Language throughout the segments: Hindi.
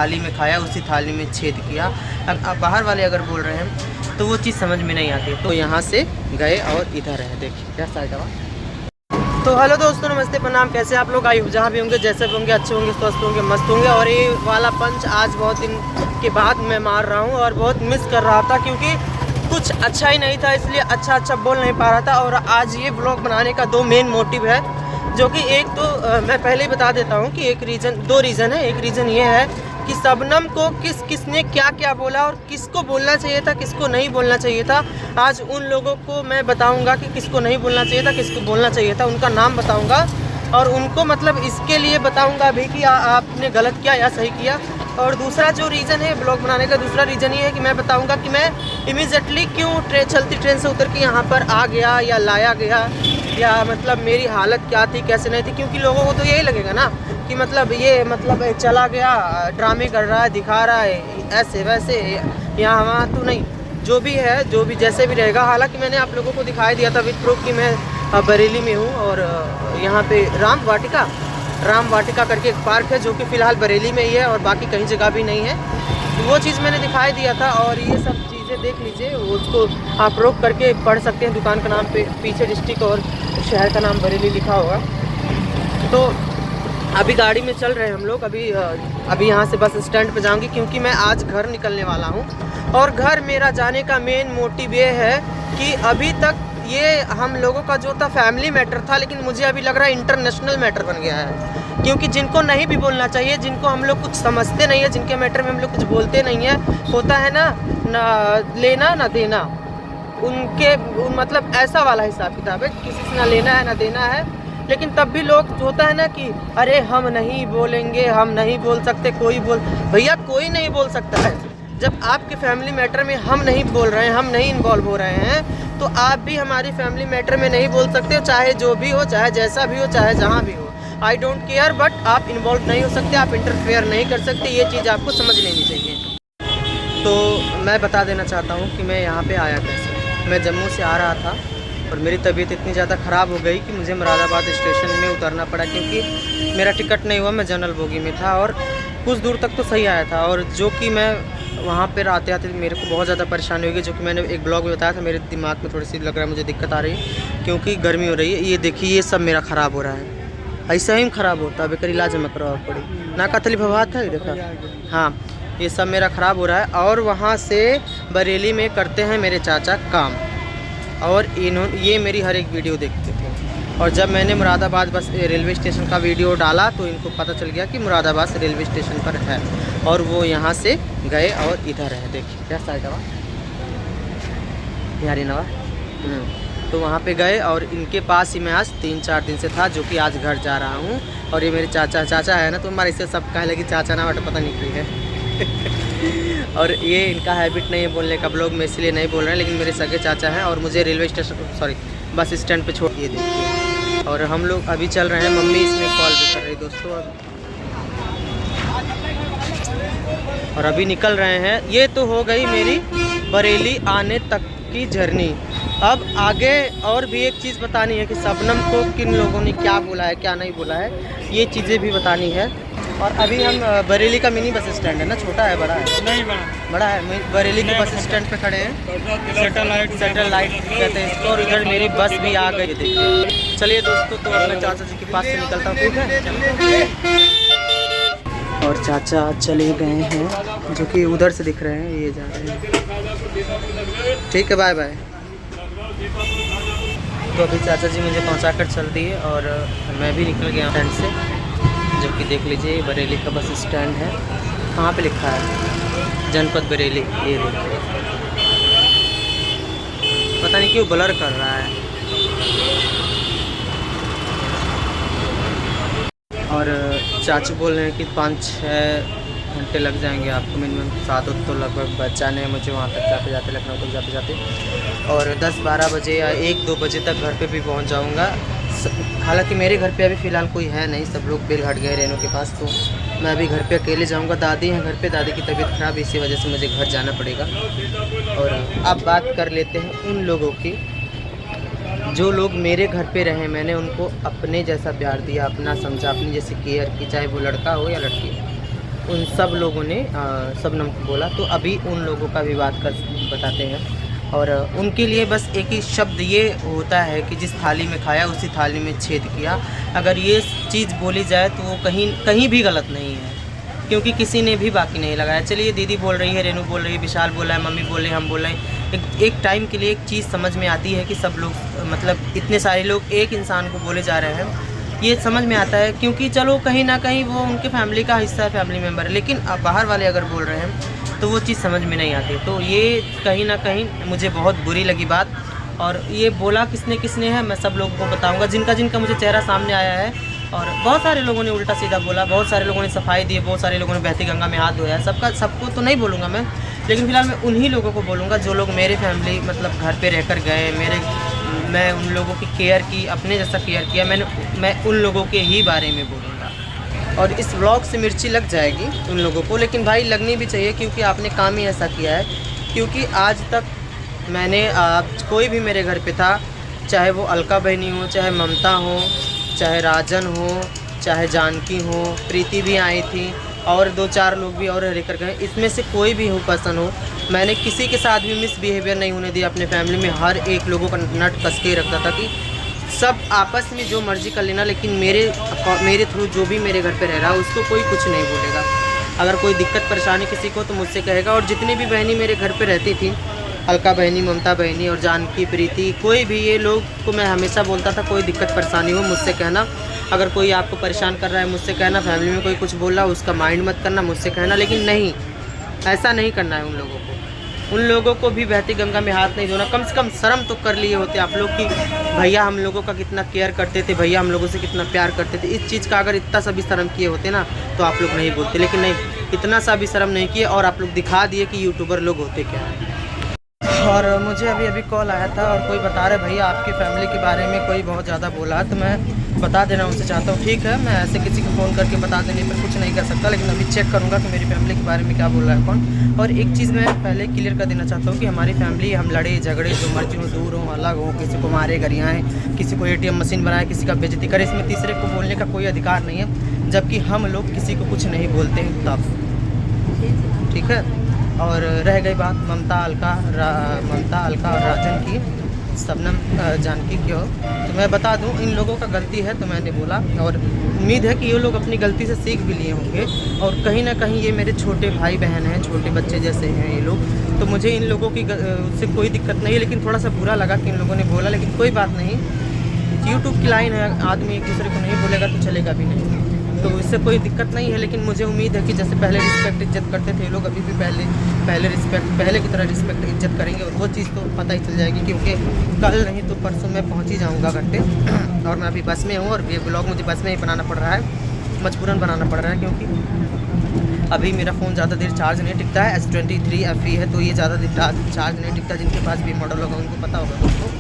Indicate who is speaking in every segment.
Speaker 1: थाली में खाया उसी थाली में छेद किया। अब बाहर वाले अगर बोल रहे हैं तो वो चीज़ समझ में नहीं आती। तो यहाँ से गए और इधर है, देखिए क्या साइड हुआ। तो हेलो दोस्तों, नमस्ते, प्रणाम। कैसे आप लोग? आई जहाँ भी होंगे, जैसे भी होंगे, अच्छे होंगे, स्वस्थ होंगे, मस्त होंगे। और ये वाला पंच आज बहुत दिन के बाद मैं मार रहा हूँ और बहुत मिस कर रहा था, क्योंकि कुछ अच्छा ही नहीं था, इसलिए अच्छा बोल नहीं पा रहा था। और आज ये ब्लॉग बनाने का दो मेन मोटिव है, जो कि एक तो मैं पहले ही बता देता हूँ कि दो रीज़न है। एक रीज़न ये है कि शबनम को किसने क्या बोला और किसको बोलना चाहिए था, किसको नहीं बोलना चाहिए था। आज उन लोगों को मैं बताऊंगा कि किसको नहीं बोलना चाहिए था, किसको बोलना चाहिए था, उनका नाम बताऊंगा। और उनको मतलब इसके लिए बताऊंगा भी कि आपने गलत किया या सही किया। और दूसरा जो रीज़न है ब्लॉग बनाने का, दूसरा रीज़न ये है कि मैं बताऊंगा कि मैं इमीडिएटली क्यों चलती ट्रेन से उतर के यहाँ पर आ गया या लाया गया, या मतलब मेरी हालत क्या थी, कैसे नहीं थी। क्योंकि लोगों को तो यही लगेगा ना कि मतलब ये मतलब चला गया, ड्रामे कर रहा है, दिखा रहा है, ऐसे वैसे यहाँ वहाँ। तो नहीं, जो भी है, जो भी जैसे भी रहेगा। हालांकि मैंने आप लोगों को दिखाई दिया था विद प्रूफ कि मैं बरेली में हूँ। और यहाँ पे राम वाटिका करके एक पार्क है, जो कि फ़िलहाल बरेली में ही है और बाकी कहीं जगह भी नहीं है। तो वो चीज़ मैंने दिखाई दिया था। और ये सब चीज़ें देख लीजिए, उसको आप रोक करके पढ़ सकते हैं। दुकान का नाम पे पीछे डिस्ट्रिक्ट और शहर का नाम बरेली लिखा होगा। तो अभी गाड़ी में चल रहे हैं हम लोग। अभी यहाँ से बस स्टैंड पे जाऊँगी, क्योंकि मैं आज घर निकलने वाला हूँ। और घर मेरा जाने का मेन मोटिव ये है कि अभी तक ये हम लोगों का जो था फैमिली मैटर था, लेकिन मुझे अभी लग रहा है इंटरनेशनल मैटर बन गया है। क्योंकि जिनको नहीं भी बोलना चाहिए, जिनको हम लोग कुछ समझते नहीं है, जिनके मैटर में हम लोग कुछ बोलते नहीं है, होता है ना लेना ना देना, उनके मतलब ऐसा वाला हिसाब किताब है। किसी से ना लेना है ना देना है, लेकिन तब भी लोग होता है ना कि अरे हम नहीं बोलेंगे, हम नहीं बोल सकते। भैया कोई नहीं बोल सकता है। जब आपके फैमिली मैटर में हम नहीं बोल रहे हैं, हम नहीं इन्वॉल्व हो रहे हैं, तो आप भी हमारी फैमिली मैटर में नहीं बोल सकते हो। चाहे जो भी हो, चाहे जैसा भी हो, चाहे जहाँ भी हो, आई डोंट केयर। बट आप इन्वॉल्व नहीं हो सकते, आप इंटरफेयर नहीं कर सकते। ये चीज़ आपको समझ लेनी चाहिए। तो मैं बता देना चाहता हूँ कि मैं यहाँ पर आया कैसे। मैं जम्मू से आ रहा था और मेरी तबीयत इतनी ज़्यादा ख़राब हो गई कि मुझे मुरादाबाद स्टेशन में उतरना पड़ा, क्योंकि मेरा टिकट नहीं हुआ। मैं जनरल बोगी में था और कुछ दूर तक तो सही आया था। और जो कि मैं वहाँ पर आते आते मेरे को बहुत ज़्यादा परेशानी होगी, जो कि मैंने एक ब्लॉग में बताया था। मेरे दिमाग में थोड़ी सी लग रहा है मुझे दिक्कत आ रही है, क्योंकि गर्मी हो रही है। ये देखिए, ये सब मेरा ख़राब हो रहा है। ऐसा ही ख़राब होता है, बेकर इलाज में करवा पड़ी ना। कतली भवात है, देखा। हाँ, ये सब मेरा ख़राब हो रहा है। और वहाँ से बरेली में करते हैं मेरे चाचा काम, और ये मेरी हर एक वीडियो देखते थे। और जब मैंने मुरादाबाद बस रेलवे स्टेशन का वीडियो डाला, तो इनको पता चल गया कि मुरादाबाद रेलवे स्टेशन पर है। और वो यहाँ से गए और इधर है, देखिए क्या साइड हवा यारी नवा। तो वहाँ पे गए और इनके पास ही मैं आज 3-4 दिन से था, जो कि आज घर जा रहा हूँ। और ये मेरे चाचा है ना, तो हमारे इससे सब कहे लगी चाचा ना बट पता नहीं क्यों है। और ये इनका हैबिट नहीं है बोलने का, ब्लॉग में इसलिए नहीं बोल रहे हैं, लेकिन मेरे सगे चाचा हैं। और मुझे रेलवे स्टेशन बस स्टैंड पे छोड़ दिए, देखिए। और हम लोग अभी चल रहे हैं। मम्मी इसमें कॉल भी कर रही दोस्तों अब। और अभी निकल रहे हैं। ये तो हो गई मेरी बरेली आने तक की जर्नी। अब आगे और भी एक चीज़ बतानी है कि शबनम को किन लोगों ने क्या बोला है, क्या नहीं बोला है, ये चीज़ें भी बतानी है। और अभी हम बरेली का मिनी बस स्टैंड है ना, छोटा है बड़ा है? नहीं, बड़ा है। बरेली के बस स्टैंड पे खड़े हैं। सैटेलाइट कहते हैं इसको। और इधर मेरी बस भी आ गई, देखिए। चलिए दोस्तों, तो अब मैं चाचा जी के पास से निकलता हूँ, ठीक है। और चाचा चले गए हैं, जो कि उधर से दिख रहे हैं, ये जा रहे हैं। ठीक है, बाय बाय। तो अभी चाचा जी मुझे पहुंचा कर चल दिए और मैं भी निकल गया स्टैंड से, जो कि देख लीजिए बरेली का बस स्टैंड है। कहाँ पे लिखा है? जनपद बरेली। ये देखिए, पता नहीं क्यों ब्लर कर रहा है। और चाचू बोल रहे हैं कि 5-6 घंटे लग जाएंगे आपको, मिनिमम 7 तो लगभग बच जाने हैं मुझे वहाँ तक जाते जाते, लखनऊ तक जाते जाते। और 10-12 बजे या 1-2 बजे तक घर पे भी पहुँच जाऊँगा। हालांकि मेरे घर पे अभी फ़िलहाल कोई है नहीं, सब लोग बेल हट गए रेनू के पास। तो मैं अभी घर पे अकेले जाऊँगा। दादी हैं घर पे, दादी की तबीयत ख़राब है, इसी वजह से मुझे घर जाना पड़ेगा। और अब बात कर लेते हैं उन लोगों की जो लोग मेरे घर पे रहे। मैंने उनको अपने जैसा प्यार दिया, अपना समझा, अपनी जैसी केयर की, चाहे वो लड़का हो या लड़की। उन सब लोगों ने शबनम को बोला। तो अभी उन लोगों का भी बात कर बताते हैं। और उनके लिए बस एक ही शब्द ये होता है कि जिस थाली में खाया उसी थाली में छेद किया। अगर ये चीज़ बोली जाए तो वो कहीं भी गलत नहीं है, क्योंकि किसी ने भी बाकी नहीं लगाया। चलिए दीदी बोल रही है, रेनू बोल रही है, विशाल बोल रहा है, मम्मी बोल रहे हैं, हम बोल रहे हैं। एक टाइम के लिए एक चीज़ समझ में आती है कि सब लोग मतलब इतने सारे लोग एक इंसान को बोले जा रहे हैं, ये समझ में आता है। क्योंकि चलो कहीं ना कहीं वो उनके फैमिली का हिस्सा है, फैमिली मेम्बर है, लेकिन अब बाहर वाले अगर बोल रहे हैं तो वो चीज़ समझ में नहीं आती। तो ये कहीं ना कहीं मुझे बहुत बुरी लगी बात। और ये बोला किसने है मैं सब लोगों को बताऊंगा, जिनका जिनका मुझे चेहरा सामने आया है। और बहुत सारे लोगों ने उल्टा सीधा बोला, बहुत सारे लोगों ने सफाई दी, बहुत सारे लोगों ने बहती गंगा में हाथ धोया। सबको तो नहीं बोलूँगा मैं, लेकिन फ़िलहाल मैं उन्हीं लोगों को बोलूँगा जो लोग मेरे फैमिली मतलब घर पे रहकर गए, मैं उन लोगों की केयर की, अपने जैसा केयर किया मैं उन लोगों के ही बारे में बोलूँगा। और इस व्लॉग से मिर्ची लग जाएगी उन लोगों को, लेकिन भाई लगनी भी चाहिए, क्योंकि आपने काम ही ऐसा किया है। क्योंकि आज तक मैंने कोई भी मेरे घर पे था, चाहे वो अलका बहनी हो, चाहे ममता हो, चाहे राजन हो, चाहे जानकी हो, प्रीति भी आई थी, और 2-4 लोग भी और रह कर गए। इसमें से कोई भी हो पर्सन हो, मैंने किसी के साथ भी मिसबिहेवियर नहीं होने दिया अपने फैमिली में। हर एक लोगों का नट कस के रखता था कि सब आपस में जो मर्जी कर लेना, लेकिन मेरे थ्रू जो भी मेरे घर पे रह रहा है उसको कोई कुछ नहीं बोलेगा। अगर कोई दिक्कत परेशानी किसी को तो मुझसे कहेगा। और जितनी भी बहनी मेरे घर पे रहती थी, अलका बहनी, ममता बहनी और जानकी, प्रीति, कोई भी, ये लोग को मैं हमेशा बोलता था कोई दिक्कत परेशानी हो मुझसे कहना। अगर कोई आपको परेशान कर रहा है मुझसे कहना, फैमिली में कोई कुछ बोल रहा है उसका माइंड मत करना, मुझसे कहना। लेकिन नहीं, ऐसा नहीं करना है उन लोगों को भी बहती गंगा में हाथ नहीं धोना। कम से कम शर्म तो कर लिए होते आप लोग कि भैया हम लोगों का कितना केयर करते थे, भैया हम लोगों से कितना प्यार करते थे। इस चीज़ का अगर इतना सा भी शर्म किए होते ना तो आप लोग नहीं बोलते, लेकिन नहीं, इतना सा भी शर्म नहीं किए और आप लोग दिखा दिए कि यूट्यूबर लोग होते क्या है। और मुझे अभी कॉल आया था और कोई बता रहे भैया आपकी फ़ैमिली के बारे में कोई बहुत ज़्यादा बोला, तो मैं बता देना उनसे चाहता हूँ। ठीक है, मैं ऐसे किसी को फ़ोन करके बता देने पर कुछ नहीं कर सकता, लेकिन अभी चेक करूँगा कि मेरी फैमिली के बारे में क्या बोल रहा है कौन। और एक चीज़ मैं पहले क्लियर कर देना चाहता हूँ कि हमारी फैमिली, हम लड़े झगड़े जो मर्जी हो, दूर हो, अलग हो, किसी को मारे गरियाएँ, किसी को ATM मशीन बनाए, किसी का बेइज्जती करे, इसमें तीसरे को बोलने का कोई अधिकार नहीं है। जबकि हम लोग किसी को कुछ नहीं बोलते हैं तब, ठीक है। और रह गई बात ममता अलका और राजन की, शबनम जानकी की हो, तो मैं बता दूं इन लोगों का गलती है तो मैंने बोला। और उम्मीद है कि ये लोग अपनी गलती से सीख भी लिए होंगे। और कहीं ना कहीं ये मेरे छोटे भाई बहन हैं, छोटे बच्चे जैसे हैं ये लोग, तो मुझे इन लोगों की से कोई दिक्कत नहीं है। लेकिन थोड़ा सा बुरा लगा कि इन लोगों ने बोला, लेकिन कोई बात नहीं, यूट्यूब की लाइन है, आदमी एक दूसरे को नहीं बोलेगा तो चलेगा भी नहीं, तो इससे कोई दिक्कत नहीं है। लेकिन मुझे उम्मीद है कि जैसे पहले रिस्पेक्ट इज्जत करते थे लोग, अभी भी पहले की तरह रिस्पेक्ट इज्जत करेंगे। और वो चीज़ तो पता ही चल जाएगी, क्योंकि कल नहीं तो परसों मैं पहुंच ही जाऊंगा घर पे। और मैं अभी बस में हूँ और ये ब्लॉग मुझे बस में ही बनाना पड़ रहा है, मजबूरन बनाना पड़ रहा है, क्योंकि अभी मेरा फ़ोन ज़्यादा देर चार्ज नहीं टिकता है। S23 FE है, तो ये ज़्यादा देर चार्ज नहीं टिकता। जिनके पास भी मॉडल होगा उनको पता होगा दोस्तों।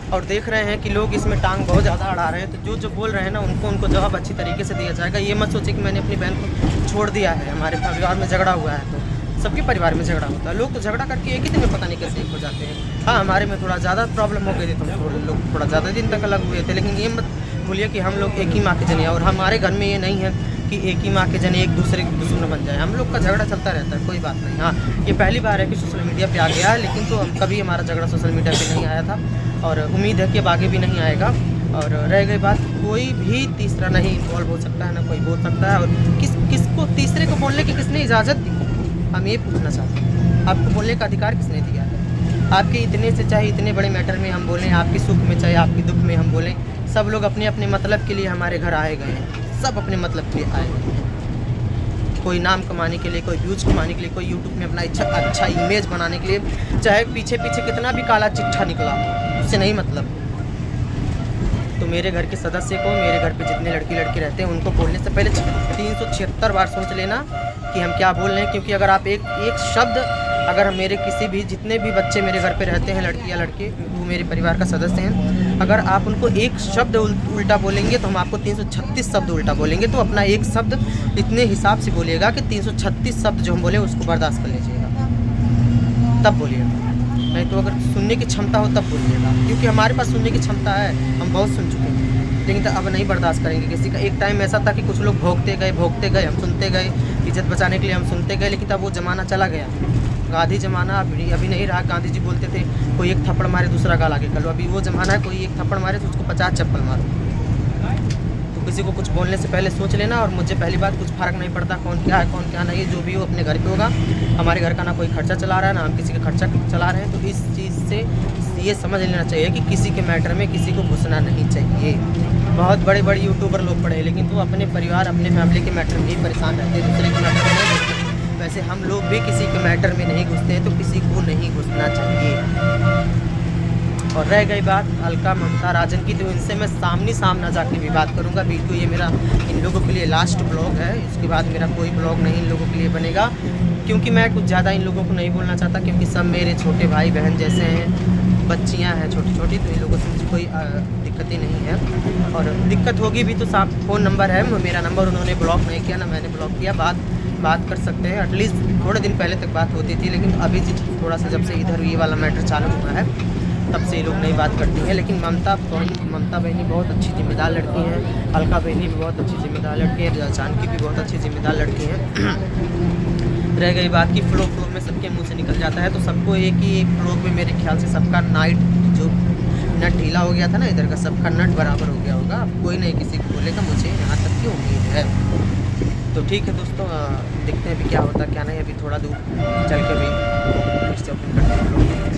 Speaker 1: और देख रहे हैं कि लोग इसमें टांग बहुत ज़्यादा अड़ा रहे हैं, तो जो बोल रहे हैं ना उनको जवाब अच्छी तरीके से दिया जाएगा। ये मत सोचे कि मैंने अपनी बहन को छोड़ दिया है। हमारे परिवार में झगड़ा हुआ है, तो सबके परिवार में झगड़ा होता है। लोग तो झगड़ा करके एक ही दिन में पता नहीं कैसे एक हो जाते हैं। हाँ, हमारे में थोड़ा ज़्यादा प्रॉब्लम हो गई थी, तो लोग थोड़ा ज़्यादा दिन तक अलग हुए थे। लेकिन ये मत भूलिए कि हम लोग एक ही माँ के जने, और हमारे घर में ये नहीं है कि एक ही माँ के जने एक दूसरे के दुश्मन बन जाए। हम लोग का झगड़ा चलता रहता है, कोई बात नहीं। हाँ, ये पहली बार है कि सोशल मीडिया पे आ गया है, लेकिन तो कभी हमारा झगड़ा सोशल मीडिया पे नहीं आया था, और उम्मीद है कि अब आगे भी नहीं आएगा। और रह गई बात, कोई भी तीसरा नहीं इन्वॉल्व हो सकता है, ना कोई बोल सकता है। और किसको तीसरे को बोलने की किसने इजाज़त दी, हम ये पूछना चाहते हैं। आपको बोलने का अधिकार किसने दिया है? आपके इतने से चाहे इतने बड़े मैटर में हम बोलें, आपके सुख में चाहे आपके दुख में हम बोलें, सब लोग अपने अपने मतलब के लिए हमारे घर आए गए हैं। सब अपने मतलब के लिए आए गए हैं। कोई नाम कमाने के लिए, कोई व्यूज़ कमाने के लिए, कोई यूट्यूब में अपना अच्छा इमेज बनाने के लिए, चाहे पीछे कितना भी काला चिट्ठा निकला, उससे नहीं मतलब। तो मेरे घर के सदस्य को, मेरे घर पे जितने लड़की रहते हैं, उनको बोलने से पहले 376 बार सोच लेना कि हम क्या बोल रहे हैं। क्योंकि अगर आप एक शब्द, अगर मेरे किसी भी जितने भी बच्चे मेरे घर पे रहते हैं, लड़की या लड़के, वो मेरे परिवार का सदस्य हैं, अगर आप उनको एक शब्द उल्टा बोलेंगे तो हम आपको 336 शब्द उल्टा बोलेंगे। तो अपना एक शब्द इतने हिसाब से बोलिएगा कि 336 शब्द जो हम बोले उसको बर्दाश्त कर लीजिएगा, तब बोलिएगा। नहीं तो अगर सुनने की क्षमता हो तब बोलिएगा, क्योंकि हमारे पास सुनने की क्षमता है, हम बहुत सुन चुके हैं, लेकिन तो अब नहीं बर्दाश्त करेंगे किसी का। एक टाइम ऐसा था कि कुछ लोग भोगते गए, हम सुनते गए, इज्जत बचाने के लिए हम सुनते गए, लेकिन तब वो ज़माना चला गया। गांधी ज़माना अभी नहीं रहा। गांधी जी बोलते थे कोई एक थप्पड़ मारे दूसरा गाल आगे कर लो। अभी वो ज़माना है, कोई एक थप्पड़ मारे तो उसको 50 चप्पल मारो। तो किसी को कुछ बोलने से पहले सोच लेना। और मुझे पहली बात कुछ फ़र्क नहीं पड़ता कौन क्या है कौन क्या नहीं है, जो भी हो अपने घर पे होगा। हमारे घर का ना कोई खर्चा चला रहा है, ना हम किसी का खर्चा चला रहे हैं। तो इस चीज़ से ये समझ लेना चाहिए कि किसी के मैटर में किसी को घुसना नहीं चाहिए। बहुत बड़े बड़े यूट्यूबर लोग पढ़े, लेकिन तो अपने परिवार अपने फैमिली के मैटर में ही परेशान रहते हैं, दूसरे के मैटर में नहीं घुसते। वैसे हम लोग भी किसी के मैटर में नहीं घुसते हैं, तो किसी को नहीं घुसना चाहिए। और रह गई बात अलका ममता राजन की, तो इनसे मैं सामना जाके भी बात करूंगा। वीडियो ये मेरा इन लोगों के लिए लास्ट ब्लॉग है। इसके बाद मेरा कोई ब्लॉग नहीं इन लोगों के लिए बनेगा, क्योंकि मैं कुछ ज़्यादा इन लोगों को नहीं बोलना चाहता, क्योंकि सब मेरे छोटे भाई बहन जैसे हैं। बच्चियां हैं छोटी छोटी, तो इन लोगों से मुझे कोई दिक्कत ही नहीं है। और दिक्कत होगी भी तो साफ फ़ोन नंबर है मेरा, नंबर उन्होंने ब्लॉक नहीं किया, ना मैंने ब्लॉक किया। बात कर सकते हैं। एटलीस्ट थोड़े दिन पहले तक बात होती थी, लेकिन अभी थोड़ा सा जब से इधर ये वाला मैटर चालू हुआ है तब से ये लोग नहीं बात करती हैं। लेकिन ममता बहनी बहुत अच्छी जिम्मेदार लड़की हैं। अलका बहनी भी बहुत अच्छी जिम्मेदार लड़की है। जानकी भी बहुत अच्छी जिम्मेदार लड़की हैं। रह गई बात की फ्लो में सबके मुंह से निकल जाता है, तो सबको एक फ्लो में मेरे ख्याल से सबका नाइट जो नट ढीला हो गया था ना, इधर का सबका नट बराबर हो गया होगा। अब कोई नहीं किसी को बोलेगा, मुझे यहाँ तक की उम्मीद है। तो ठीक है दोस्तों, देखते हैं अभी क्या होता क्या नहीं। अभी थोड़ा दूर चल के भी फिर से ओपन करते हैं।